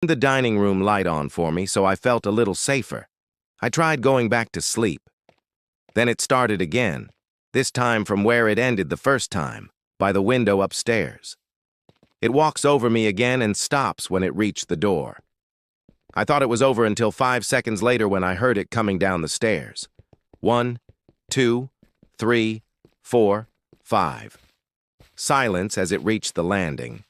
The dining room light on for me, so I felt a little safer. I tried going back to sleep. Then it started again, this time from where it ended the first time, by the window upstairs. It walks over me again and stops when it reached the door. I thought it was over until 5 seconds later when I heard it coming down the stairs. 1, 2, 3, 4, 5. Silence as it reached the landing.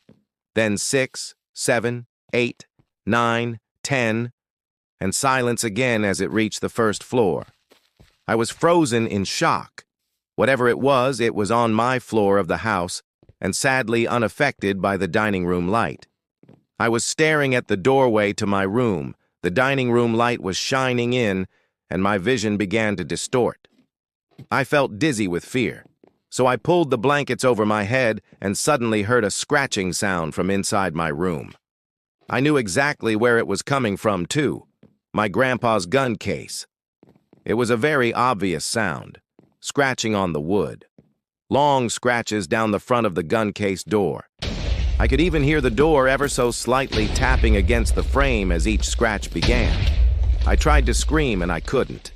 Then 6, 7, 8, 9, 10, and silence again as it reached the first floor. I was frozen in shock. Whatever it was on my floor of the house and sadly unaffected by the dining room light. I was staring at the doorway to my room. The dining room light was shining in, and my vision began to distort. I felt dizzy with fear, so I pulled the blankets over my head and suddenly heard a scratching sound from inside my room. I knew exactly where it was coming from, too. My grandpa's gun case. It was a very obvious sound, scratching on the wood. Long scratches down the front of the gun case door. I could even hear the door ever so slightly tapping against the frame as each scratch began. I tried to scream and I couldn't.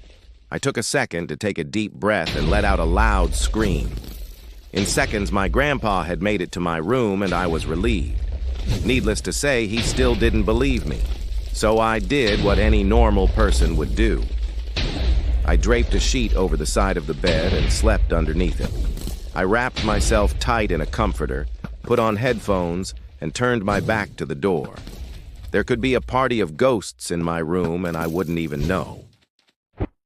I took a second to take a deep breath and let out a loud scream. In seconds, my grandpa had made it to my room and I was relieved. Needless to say, he still didn't believe me. So I did what any normal person would do. I draped a sheet over the side of the bed and slept underneath it. I wrapped myself tight in a comforter, put on headphones, and turned my back to the door. There could be a party of ghosts in my room and I wouldn't even know.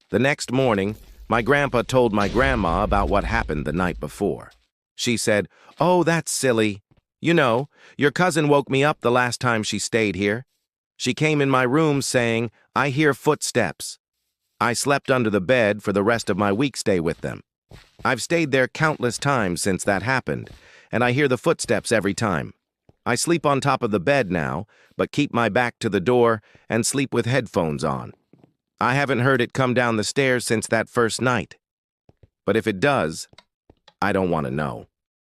The next morning, my grandpa told my grandma about what happened the night before. She said, "Oh, that's silly. You know, your cousin woke me up the last time she stayed here. She came in my room saying, 'I hear footsteps.' I slept under the bed for the rest of my week stay with them. I've stayed there countless times since that happened, and I hear the footsteps every time. I sleep on top of the bed now, but keep my back to the door and sleep with headphones on. I haven't heard it come down the stairs since that first night. But if it does, I don't want to know."